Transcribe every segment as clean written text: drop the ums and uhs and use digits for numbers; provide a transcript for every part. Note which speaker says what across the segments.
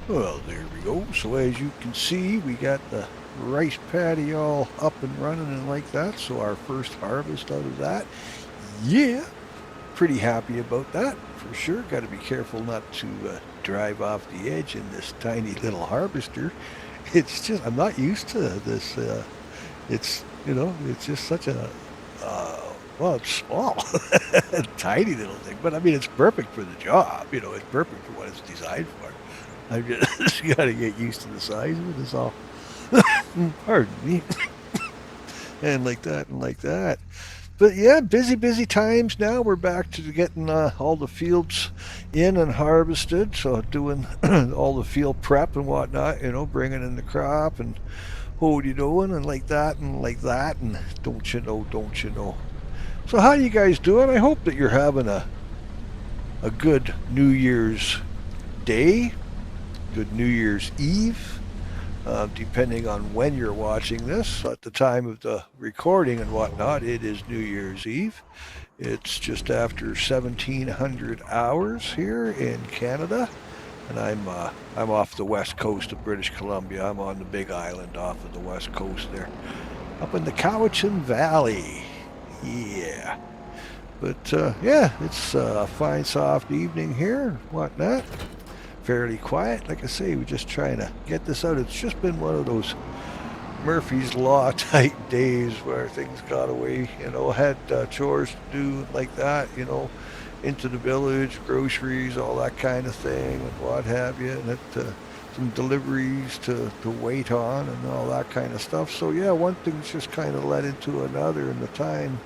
Speaker 1: Well, there we go. So as you can see, we got the rice paddy all up and running and like that. So our first harvest out of that. Yeah, pretty happy about that for sure. Got to be careful not to drive off the edge in this tiny little harvester. It's just, I'm not used to this. It's just such a, well, it's small, tiny little thing. But I mean, it's perfect for the job. It's perfect for what it's designed for. I just got to get used to the size of it. Is all. Pardon me. And like that and like that. But yeah, busy times now. We're back to getting all the fields in and harvested. So doing all the field prep and whatnot, bringing in the crop and what you doing and like that and like that. And don't you know, don't you know. So how you guys doing? I hope that you're having a good New Year's Day, good New Year's Eve, depending on when you're watching this. At the time of the recording and whatnot, it is New Year's Eve. It's just after 1700 hours here in Canada, and I'm off the west coast of British Columbia. I'm on the Big Island off of the west coast there, up in the Cowichan Valley. Yeah. But yeah, it's a fine soft evening here, whatnot. Fairly quiet. Like I say, we're just trying to get this out. It's just been one of those Murphy's Law type days where things got away, had chores to do like that, into the village, groceries, all that kind of thing, and what have you, and some deliveries to wait on and all that kind of stuff. So yeah, one thing's just kind of led into another, and the time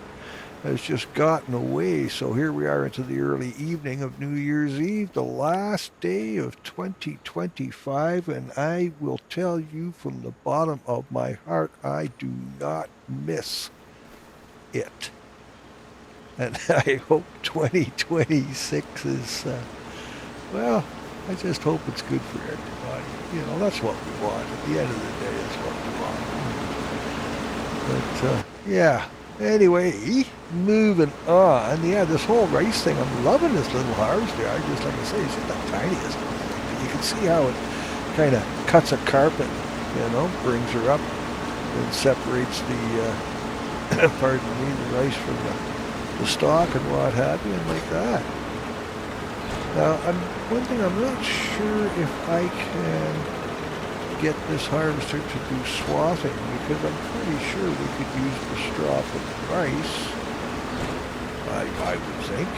Speaker 1: has just gotten away. So here we are into the early evening of New Year's Eve, the last day of 2025, and I will tell you from the bottom of my heart, I do not miss it. And I hope 2026 is, well, I just hope it's good for everybody. That's what we want. At the end of the day, that's what we want. But, yeah. Anyway, moving on. Yeah, this whole rice thing, I'm loving this little harvester. Like I say, it's just the tiniest little thing. But you can see how it kind of cuts a carpet, brings her up and separates the, pardon me, the rice from the stalk and what have you, and like that. Now, one thing I'm not sure if I can get this harvester to do swathing, because I'm pretty sure we could use the straw for the rice. I would think.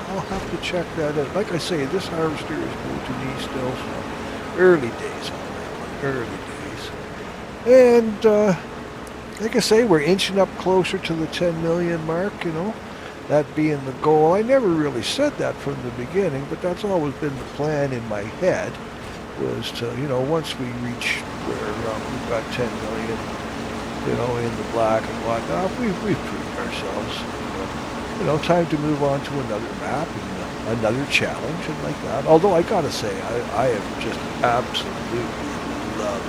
Speaker 1: I'll have to check that out. Like I say, this harvester is new to me still, so early days on that one. Early days. And like I say, we're inching up closer to the 10 million mark, that being the goal. I never really said that from the beginning, but that's always been the plan in my head, was to, once we reach where we've got 10 million, in the black and whatnot, we've proved ourselves. Time to move on to another map and another challenge and like that. Although I gotta say, I have just absolutely loved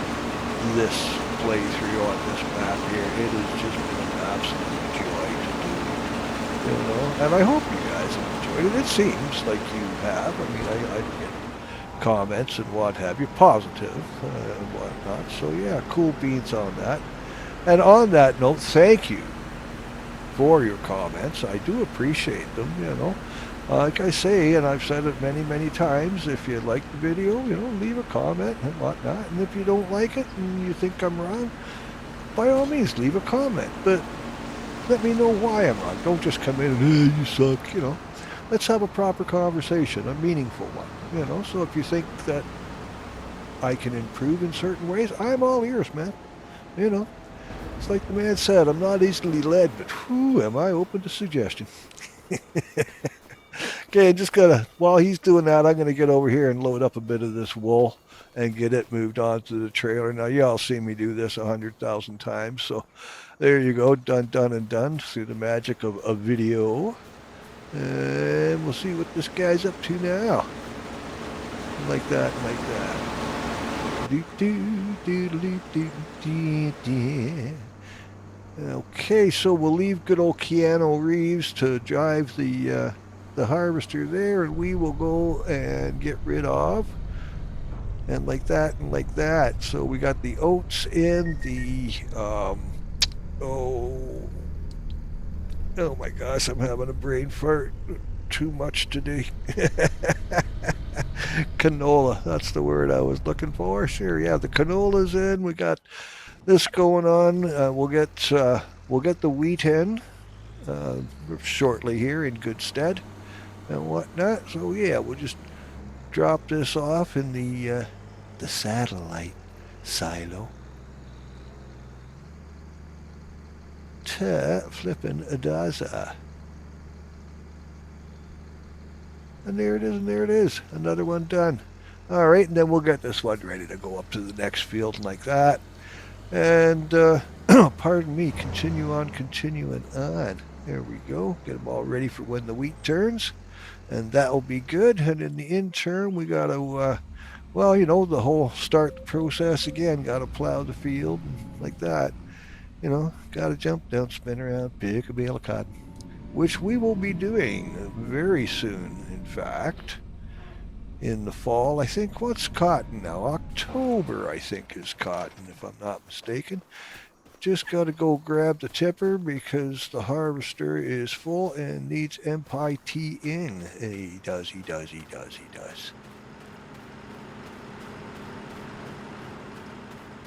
Speaker 1: this playthrough on this map here. It has just been an absolute joy to do, and I hope you guys have enjoyed it. It seems like you have. I mean, I get comments and what have you, positive and whatnot. So yeah, cool beans on that. And on that note, thank you for your comments. I do appreciate them, Like I say, and I've said it many times, if you like the video, leave a comment and whatnot. And if you don't like it and you think I'm wrong, by all means, leave a comment. But let me know why I'm wrong. Don't just come in and, you suck, Let's have a proper conversation, a meaningful one, So if you think that I can improve in certain ways, I'm all ears, man. It's like the man said, I'm not easily led, but whew, am I open to suggestion. Okay, just while he's doing that, I'm gonna get over here and load up a bit of this wool and get it moved on to the trailer. Now, y'all see me do this 100,000 times, so there you go, done and done through the magic of a video. And we'll see what this guy's up to now. Like that, like that. Okay, so we'll leave good old Keanu Reeves to drive the harvester there, and we will go and get rid of and like that and like that. So we got the oats in the oh oh my gosh, I'm having a brain fart. Too much today. Canola, that's the word I was looking for. Sure, yeah, the canola's in. We got this going on. We'll get the wheat in uh, shortly here in good stead and whatnot. So yeah, we'll just drop this off in the satellite silo to flippin' Adaza. And there it is, and there it is. Another one done. All right, and then we'll get this one ready to go up to the next field like that. And, pardon me, continue on, continuing on. There we go. Get them all ready for when the wheat turns. And that'll be good. And in the interim, we got to, well, you know, the whole start the process again. Got to plow the field and like that. You know, got to jump down, spin around, pick a bale of cotton, which we will be doing very soon, in fact, in the fall. I think, what's cotton now? October, I think, is cotton, if I'm not mistaken. Just got to go grab the tipper because the harvester is full and needs MPT in. He does, he does, he does, he does.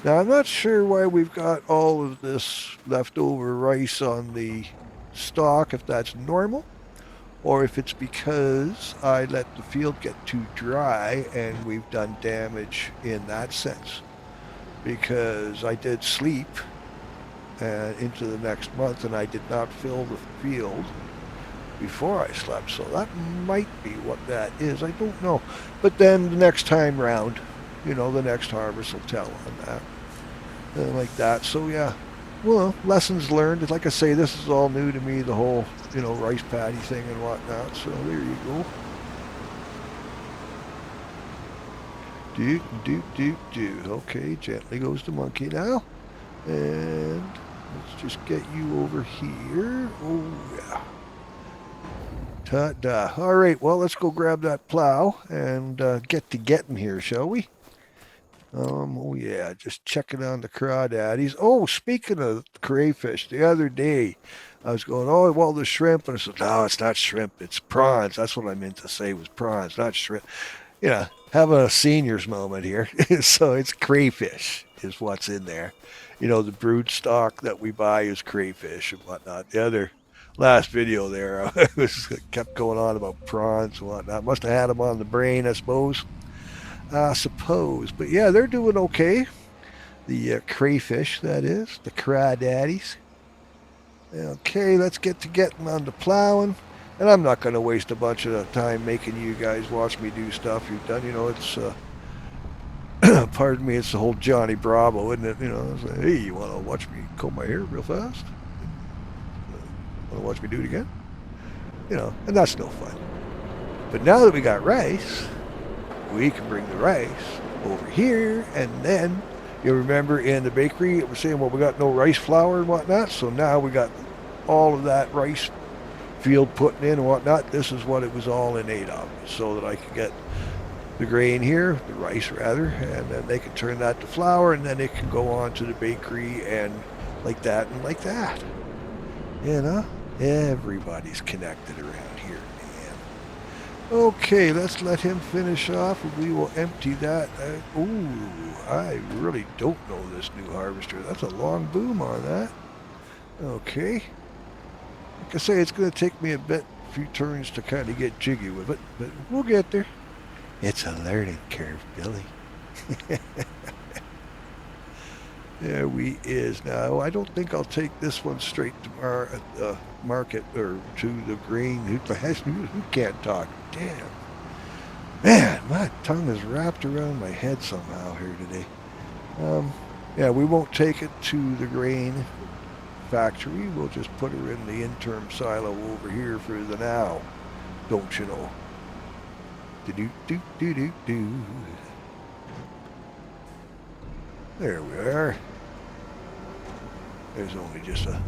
Speaker 1: Now, I'm not sure why we've got all of this leftover rice on the stalk, if that's normal, or if it's because I let the field get too dry and we've done damage in that sense. Because I did sleep into the next month and I did not fill the field before I slept. So that might be what that is. I don't know. But then the next time round, you know, the next harvest will tell on that. Like that. So yeah, well, lessons learned. Like I say, this is all new to me, the whole, you know, rice paddy thing and whatnot. So there you go. Do. Okay, gently goes the monkey now. And let's just get you over here. Oh, yeah. Ta-da. All right, well, let's go grab that plow and get to getting here, shall we? Oh yeah, just checking on the crawdaddies. Oh, speaking of crayfish, the other day I was going, oh, well, the shrimp, and I said, no, it's not shrimp, it's prawns. That's what I meant to say was prawns, not shrimp. You know, having a senior's moment here. So it's crayfish is what's in there. You know, the brood stock that we buy is crayfish and whatnot. The other last video there, I was kept going on about prawns and whatnot. Must have had them on the brain, I suppose. I suppose. But yeah, they're doing okay. The crayfish, that is. The crawdaddies. Okay, let's get to getting on the plowing. And I'm not going to waste a bunch of time making you guys watch me do stuff you've done. You know, it's, pardon me, it's the whole Johnny Bravo, isn't it? You know, it's like, hey, you want to watch me comb my hair real fast? Want to watch me do it again? You know, and that's no fun. But now that we got rice, we can bring the rice over here, and then you remember in the bakery it was saying, well, we got no rice flour and whatnot, so now we got all of that rice field putting in and whatnot. This is what it was all in aid of, so that I could get the grain here, the rice rather, and then they can turn that to flour, and then it can go on to the bakery and like that and like that. You know, everybody's connected around here. Okay, let's let him finish off and we will empty that. Ooh, I really don't know this new harvester. That's a long boom on that. Okay. Like I say, it's going to take me a few turns to kind of get jiggy with it, but we'll get there. It's a learning curve, Billy. There we is. Now, I don't think I'll take this one straight to market or to the grain. Who can't talk? Damn. Man, my tongue is wrapped around my head somehow here today. Yeah, we won't take it to the grain factory. We'll just put her in the interim silo over here for the now. Don't you know? Do. There we are. There's only just a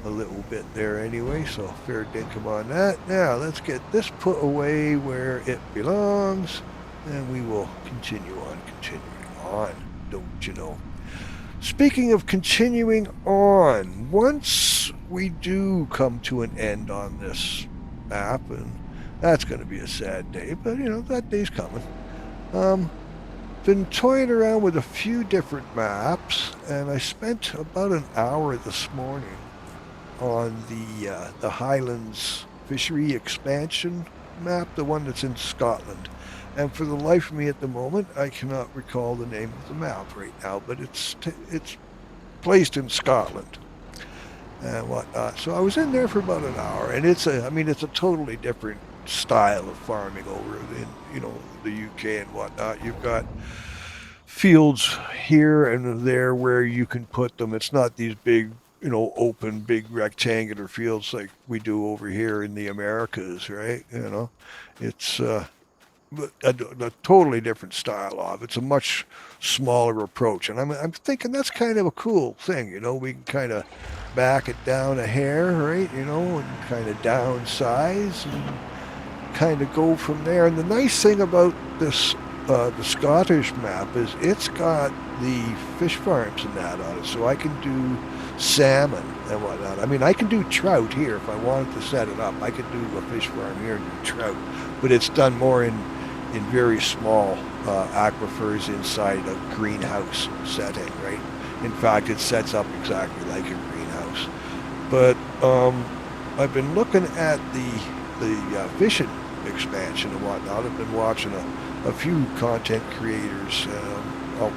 Speaker 1: little bit there anyway, so fair dinkum on that. Now let's get this put away where it belongs. and we will continuing on, don't you know. Speaking of continuing on, once we do come to an end on this map, and that's going to be a sad day, but that day's coming. Been toying around with a few different maps, and I spent about an hour this morning on the Highlands Fishery Expansion map, the one that's in Scotland. And for the life of me at the moment, I cannot recall the name of the map right now, but it's placed in Scotland and whatnot. So I was in there for about an hour, and it's a totally different style of farming over in the UK and whatnot. You've got fields here and there where you can put them. It's not these big, open, big rectangular fields like we do over here in the Americas, right? It's a totally different style of. It's a much smaller approach, and I'm thinking that's kind of a cool thing. We can kind of back it down a hair, right? And kind of downsize and kind of go from there. And the nice thing about this the Scottish map is it's got the fish farms and that on it, so I can do salmon and whatnot. I mean, I can do trout here if I wanted to set it up. I could do a fish farm here and do trout, but it's done more in very small aquifers inside a greenhouse setting, right? In fact, it sets up exactly like a greenhouse. But I've been looking at the fishing expansion and whatnot. I've been watching a few content creators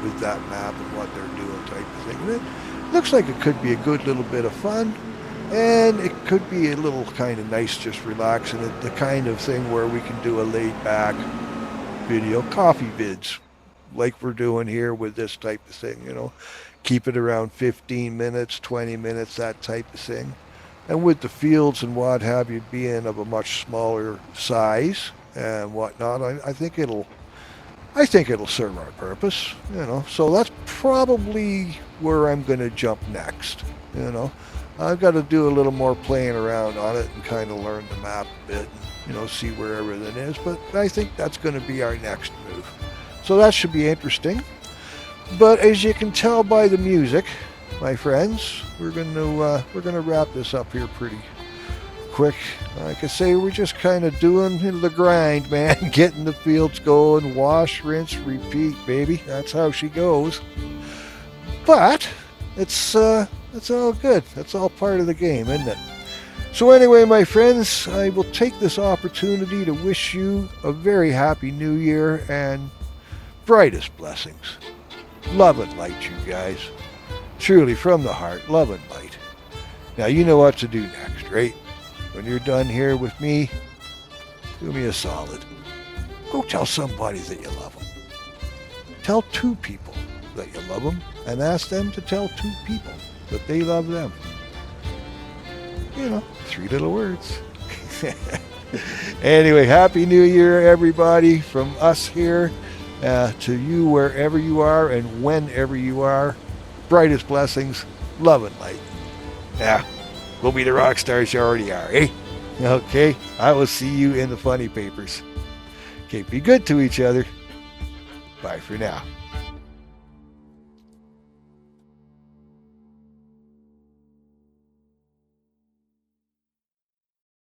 Speaker 1: with that map and what they're doing type of thing. And it looks like it could be a good little bit of fun, and it could be a little kind of nice, just relaxing. The kind of thing where we can do a laid-back video, coffee vids, like we're doing here with this type of thing, Keep it around 15 minutes, 20 minutes, that type of thing. And with the fields and what have you being of a much smaller size and whatnot, I think it'll serve our purpose, So that's probably where I'm going to jump next, I've got to do a little more playing around on it and kind of learn the map a bit, and, see where everything is. But I think that's going to be our next move. So that should be interesting. But as you can tell by the music, my friends, we're going to wrap this up here pretty quick. Like I say, we're just kind of doing the grind, man. Getting the fields going, wash, rinse, repeat, baby. That's how she goes. But it's all good. That's all part of the game, isn't it? So anyway, my friends, I will take this opportunity to wish you a very happy new year and brightest blessings. Love and light, you guys. Truly, from the heart, love and light. Now, you know what to do next, right? When you're done here with me, do me a solid. Go tell somebody that you love them. Tell 2 people that you love them, and ask them to tell 2 people that they love them. 3 little words. Anyway, Happy New Year, everybody, from us here to you wherever you are and whenever you are. Brightest blessings, love and light. Yeah, we'll be the rock stars you already are, eh? Okay, I will see you in the funny papers. Okay, be good to each other. Bye for now.